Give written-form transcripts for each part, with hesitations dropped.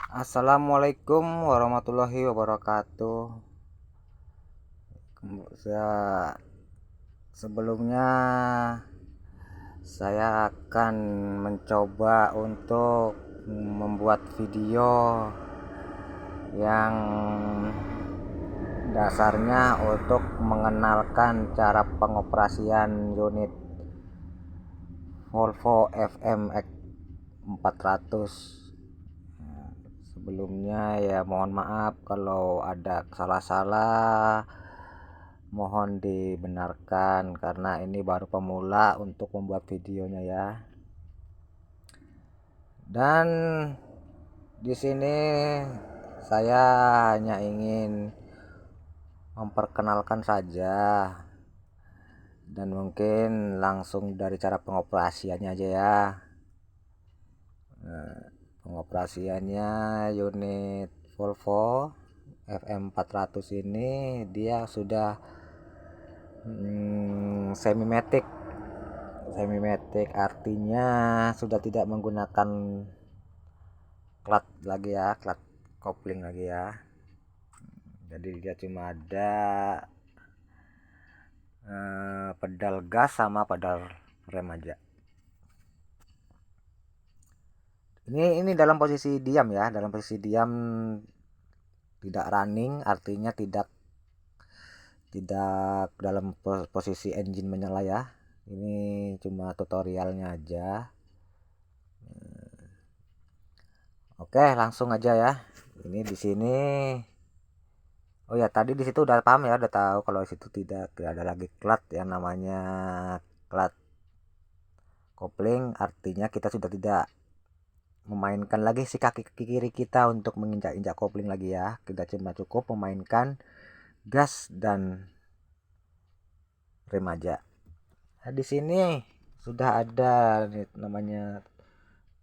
Assalamualaikum warahmatullahi wabarakatuh. Sebelumnya saya akan mencoba untuk membuat video yang dasarnya untuk mengenalkan cara pengoperasian unit Volvo FMX 400. Sebelumnya ya mohon maaf kalau ada salah-salah, mohon dibenarkan karena ini baru pemula untuk membuat videonya ya. Dan di sini saya hanya ingin memperkenalkan saja, dan mungkin langsung dari cara pengoperasiannya aja ya. Pengoperasiannya unit Volvo FM400 ini dia sudah semi-matic artinya sudah tidak menggunakan klat lagi ya, klat kopling lagi ya. Jadi dia cuma ada pedal gas sama pedal rem aja. Ini dalam posisi diam ya, dalam posisi diam, tidak running, artinya tidak dalam posisi engine menyala ya. Ini cuma tutorialnya aja. Oke, langsung aja ya. Ini di sini. Oh ya, tadi di situ udah paham ya, udah tahu kalau situ tidak ada lagi klat yang namanya klat kopling, artinya kita sudah tidak memainkan lagi si kaki kiri kita untuk menginjak-injak kopling lagi ya. Kita cuma cukup memainkan gas dan rem aja. Nah, di sini sudah ada namanya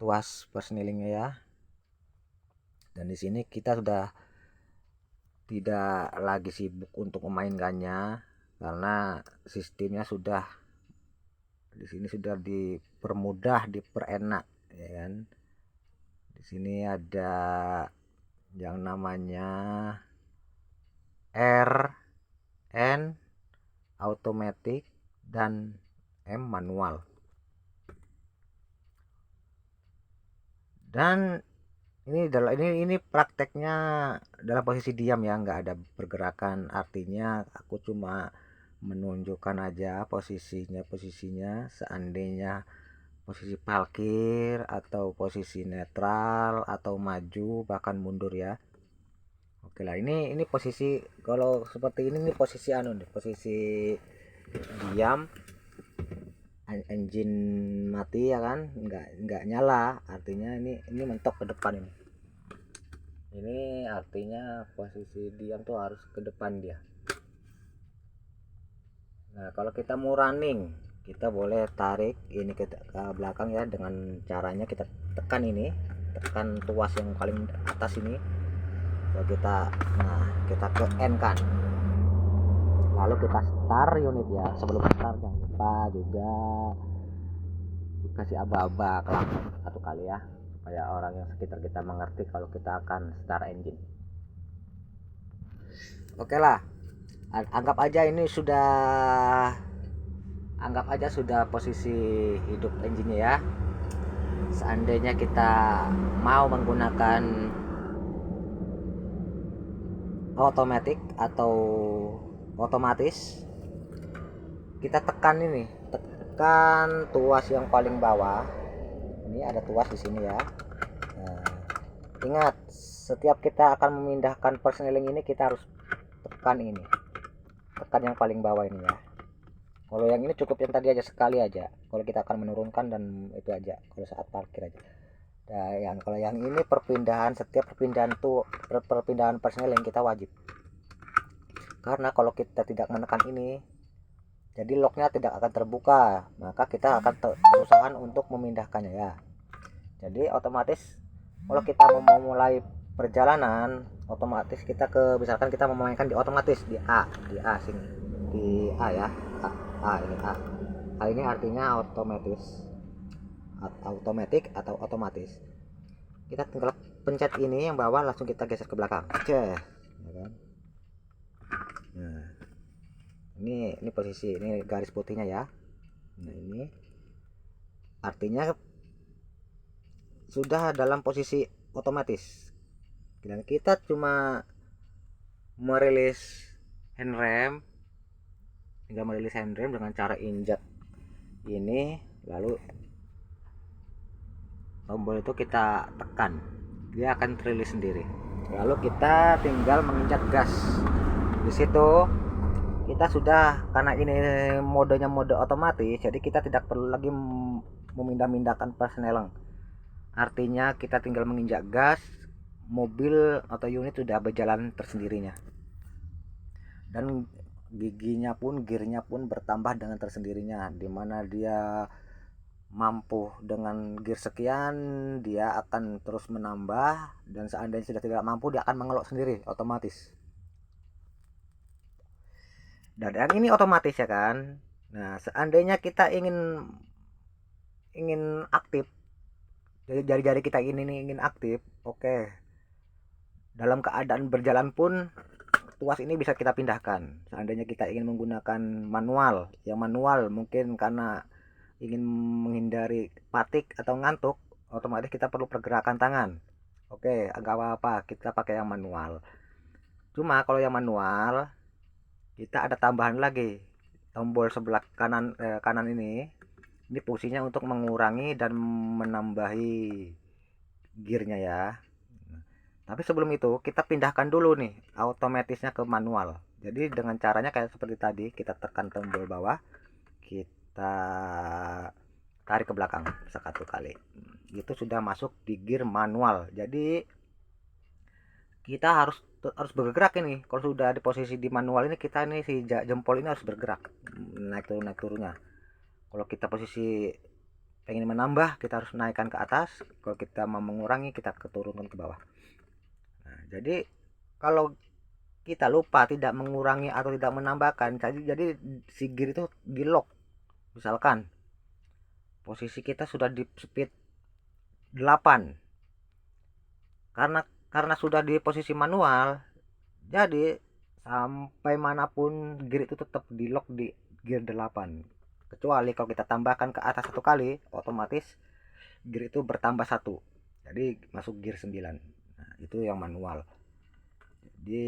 tuas persnelingnya ya. Dan di sini kita sudah tidak lagi sibuk untuk memainkannya karena sistemnya sudah di sini sudah dipermudah, diperenak ya kan. Di sini ada yang namanya R, N automatic, dan M manual. Dan ini prakteknya dalam posisi diam ya, nggak ada pergerakan, artinya aku cuma menunjukkan aja posisinya seandainya posisi parkir atau posisi netral atau maju bahkan mundur ya. Oke lah, ini posisi kalau seperti ini posisi posisi diam, engine mati ya kan, nggak nyala, artinya ini mentok ke depan. Ini artinya posisi diam tuh harus ke depan dia. Nah, kalau kita mau running, kita boleh tarik ini ke belakang ya, dengan caranya kita tekan tuas yang paling atas ini. Lalu kita ke N kan. Lalu kita start unit ya. Sebelum start jangan lupa juga kasih aba-aba ke lampu satu kali ya, supaya orang yang sekitar kita mengerti kalau kita akan start engine. Oke lah, anggap aja sudah posisi hidup engine ya. Seandainya kita mau menggunakan automatic atau otomatis, kita tekan tuas yang paling bawah. Ini ada tuas di sini ya. Nah, ingat, setiap kita akan memindahkan persneling ini kita harus tekan yang paling bawah ini ya. Kalau yang ini cukup yang tadi aja, sekali aja kalau kita akan menurunkan, dan itu aja kalau saat parkir aja. Nah, kalau yang ini setiap perpindahan persneling kita wajib, karena kalau kita tidak menekan ini jadi locknya tidak akan terbuka, maka kita akan kesusahan untuk memindahkannya ya. Jadi otomatis kalau kita mau mulai perjalanan, otomatis kita misalkan kita memainkan di otomatis di A sini, di A ya, ini A ini artinya otomatis, automatic atau otomatis. kita tinggal pencet ini yang bawah, langsung kita geser ke belakang aja, ya kan. Nah, ini posisi, ini garis putihnya ya. Nah, ini artinya sudah dalam posisi otomatis, dan kita cuma merilis handrem, tinggal merilis handrem dengan cara injak ini, lalu tombol itu kita tekan, dia akan rilis sendiri. Lalu kita tinggal menginjak gas. Di situ kita sudah, karena ini modenya mode otomatis, jadi kita tidak perlu lagi memindah-mindahkan persneleng. Artinya kita tinggal menginjak gas, mobil atau unit sudah berjalan tersendirinya. Dan giginya pun, gearnya pun bertambah dengan tersendirinya, dimana dia mampu dengan gear sekian, dia akan terus menambah, dan seandainya sudah tidak mampu, dia akan mengelok sendiri otomatis. Dan yang ini otomatis ya kan. Nah, seandainya kita ingin aktif, jari-jari kita ini ingin aktif, oke, dalam keadaan berjalan pun tuas ini bisa kita pindahkan. Seandainya kita ingin menggunakan manual, yang manual mungkin karena ingin menghindari patik atau ngantuk, otomatis kita perlu pergerakan tangan. Oke, agak apa-apa, kita pakai yang manual. Cuma kalau yang manual, kita ada tambahan lagi, tombol sebelah kanan ini fungsinya untuk mengurangi dan menambahi gearnya ya. Tapi sebelum itu kita pindahkan dulu nih otomatisnya ke manual. Jadi dengan caranya kayak seperti tadi, kita tekan tombol bawah, kita tarik ke belakang satu kali, itu sudah masuk di gear manual. Jadi kita harus bergerak ini. Kalau sudah di posisi di manual ini, kita ini si jempol ini harus bergerak, naik turunnya. Kalau kita posisi pengen menambah, kita harus naikkan ke atas. Kalau kita mau mengurangi, kita keturunkan ke bawah. Nah, jadi kalau kita lupa tidak mengurangi atau tidak menambahkan, jadi si gear itu di lock. Misalkan posisi kita sudah di speed 8, karena sudah di posisi manual, jadi sampai manapun gear itu tetap di lock di gear 8. Kecuali kalau kita tambahkan ke atas satu kali, otomatis gear itu bertambah satu, jadi masuk gear 9. Nah, itu yang manual. Jadi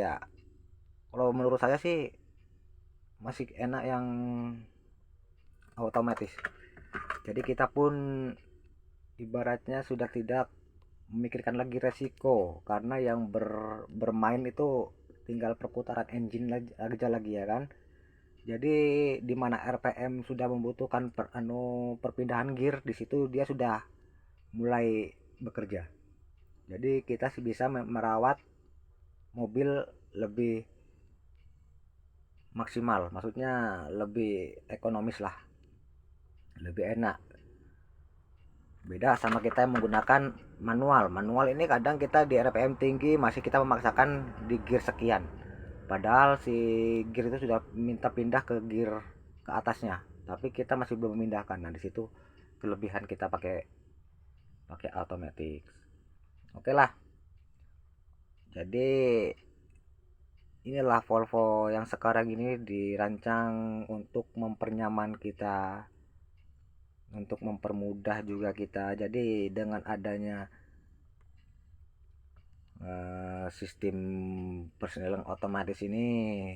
ya, kalau menurut saya sih masih enak yang otomatis. Jadi kita pun ibaratnya sudah tidak memikirkan lagi resiko, karena yang bermain itu tinggal perputaran engine aja lagi ya kan. Jadi di mana RPM sudah membutuhkan perpindahan gear, di situ dia sudah mulai bekerja. Jadi kita sih bisa merawat mobil lebih maksimal, maksudnya lebih ekonomis lah, lebih enak. Beda sama kita yang menggunakan manual ini kadang kita di RPM tinggi masih kita memaksakan di gear sekian, padahal si gear itu sudah minta pindah ke gear ke atasnya, tapi kita masih belum memindahkan. Nah, di situ kelebihan kita pakai automatic. Oke lah, jadi inilah Volvo yang sekarang ini dirancang untuk mempernyaman kita, untuk mempermudah juga kita. Jadi dengan adanya sistem persneling otomatis ini,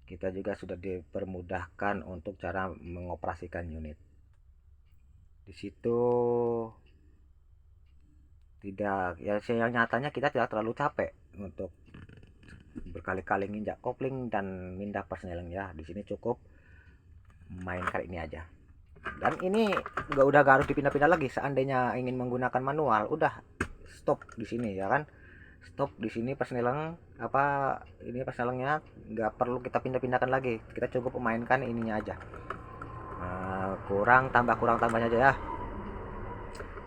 kita juga sudah dipermudahkan untuk cara mengoperasikan unit. Di situ tidak ya, yang nyatanya kita tidak terlalu capek untuk berkali-kali nginjak kopling dan mindah persneling ya. Di sini cukup main kali ini aja. Dan ini udah gak harus dipindah-pindah lagi. Seandainya ingin menggunakan manual, udah stop di sini ya kan. Stop di sini persneleng, ini persnelengnya nggak perlu kita pindah-pindahkan lagi. Kita cukup memainkan ininya aja. Kurang tambahnya aja ya.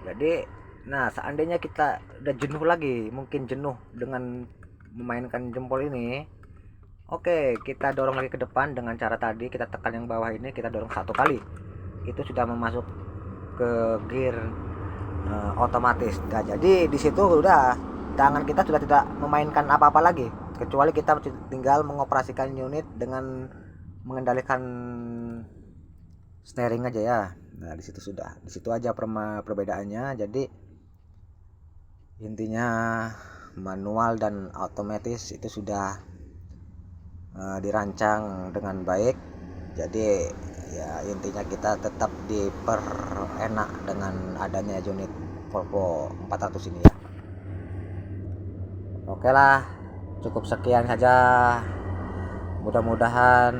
Jadi nah, seandainya kita udah jenuh lagi, mungkin jenuh dengan memainkan jempol ini, oke, kita dorong lagi ke depan dengan cara tadi, kita tekan yang bawah ini, kita dorong satu kali, itu sudah memasuk ke gear otomatis. Nah, jadi di situ udah tangan kita sudah tidak memainkan apa-apa lagi, kecuali kita tinggal mengoperasikan unit dengan mengendalikan steering aja ya. Nah, di situ sudah. Di situ aja perbedaannya. Jadi intinya manual dan otomatis itu sudah dirancang dengan baik. Jadi ya intinya kita tetap diperenak dengan adanya unit Volvo 400 ini ya. Oke lah, cukup sekian saja. Mudah-mudahan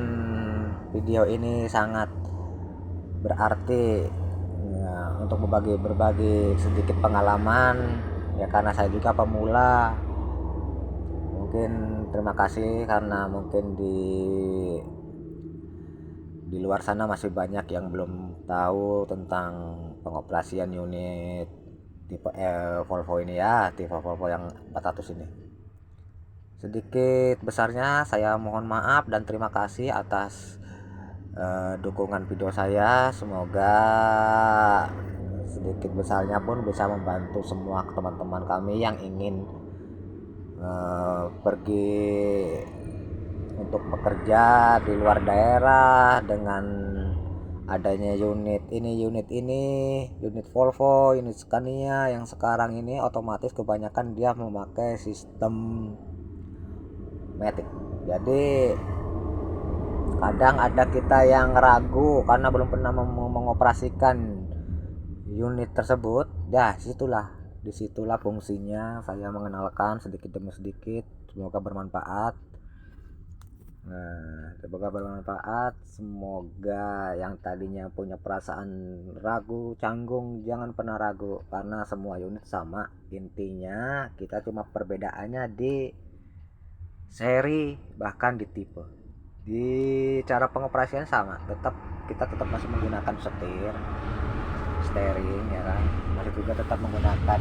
video ini sangat berarti ya, untuk berbagi sedikit pengalaman ya, karena saya juga pemula. Mungkin terima kasih karena mungkin di luar sana masih banyak yang belum tahu tentang pengoperasian unit tipe Volvo ini ya, tipe Volvo yang 400 ini. Sedikit besarnya saya mohon maaf dan terima kasih atas dukungan video saya. Semoga sedikit besarnya pun bisa membantu semua teman-teman kami yang ingin pergi untuk bekerja di luar daerah dengan adanya unit Volvo, unit Scania yang sekarang ini otomatis kebanyakan dia memakai sistem matic. Jadi kadang ada kita yang ragu karena belum pernah mengoperasikan unit tersebut. Ya, disitulah fungsinya saya mengenalkan sedikit demi sedikit. Semoga bermanfaat. Semoga yang tadinya punya perasaan ragu, canggung, jangan pernah ragu karena semua unit sama. Intinya kita cuma perbedaannya di seri, bahkan di tipe. Di cara pengoperasian sama, kita tetap masih menggunakan steering ya kan, masih juga tetap menggunakan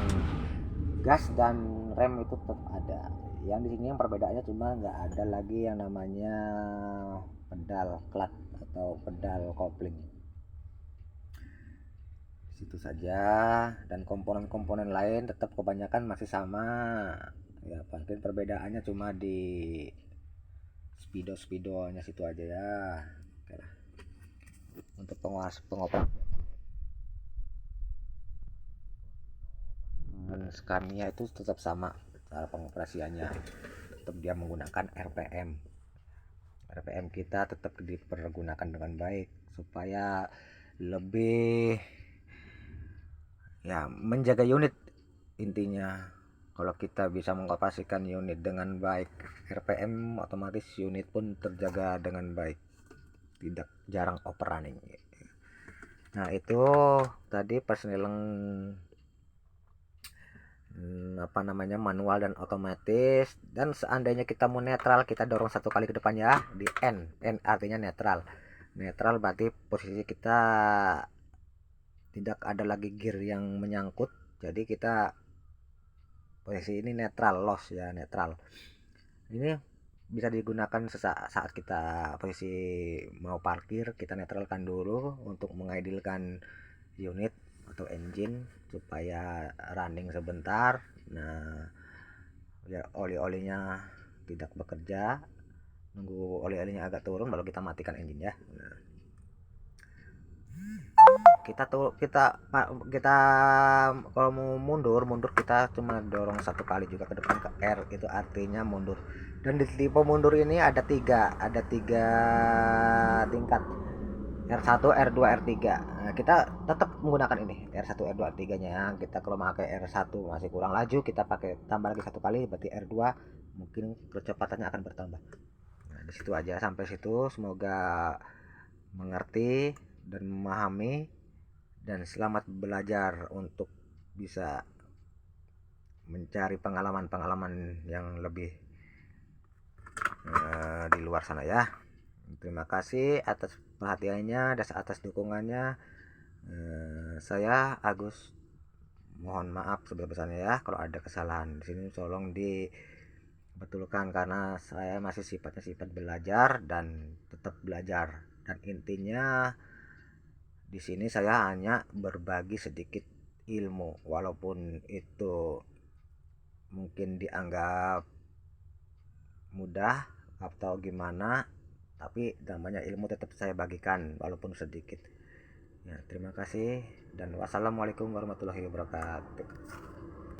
gas dan rem itu tetap ada. Yang di sini yang perbedaannya cuma nggak ada lagi yang namanya pedal clutch atau pedal kopling. Situ saja, dan komponen-komponen lain tetap kebanyakan masih sama ya, mungkin perbedaannya cuma di speedonya situ aja ya. Oke lah. Untuk pengoperasian Scania itu tetap sama cara pengoperasiannya, tetap dia menggunakan RPM kita tetap dipergunakan dengan baik supaya lebih ya menjaga unit. Intinya kalau kita bisa mengoperasikan unit dengan baik RPM, otomatis unit pun terjaga dengan baik, tidak jarang overrunning. Nah itu tadi persneling manual dan otomatis. Dan seandainya kita mau netral, kita dorong satu kali ke depan ya, di N artinya netral berarti posisi kita tidak ada lagi gear yang menyangkut, jadi kita posisi ini netral, loss ya, netral. Ini bisa digunakan saat kita posisi mau parkir, kita netralkan dulu untuk mengidlekan unit atau engine supaya running sebentar. Nah ya, oli-olinya tidak bekerja, nunggu oli-olinya agak turun baru kita matikan engine ya. Nah, kita kalau mau mundur kita cuma dorong satu kali juga ke depan, ke R, itu artinya mundur. Dan di tipe mundur ini ada tiga tingkat, R1, R2, R3. Nah, kita tetap menggunakan ini R1, R2, R3 nya. Kita kalau pakai R1 masih kurang laju, kita pakai tambah lagi satu kali, berarti R2 mungkin kecepatannya akan bertambah. Nah, di situ aja, sampai situ. Semoga mengerti dan memahami, dan selamat belajar untuk bisa mencari pengalaman yang lebih di luar sana ya. Terima kasih atas perhatiannya dan atas dukungannya. Saya Agus, mohon maaf sebesar-besarnya ya kalau ada kesalahan di sini, tolong dibetulkan karena saya masih sifat belajar dan tetap belajar. Dan intinya di sini saya hanya berbagi sedikit ilmu, walaupun itu mungkin dianggap mudah atau gimana, tapi namanya ilmu tetap saya bagikan walaupun sedikit. Ya, terima kasih dan wassalamualaikum warahmatullahi wabarakatuh.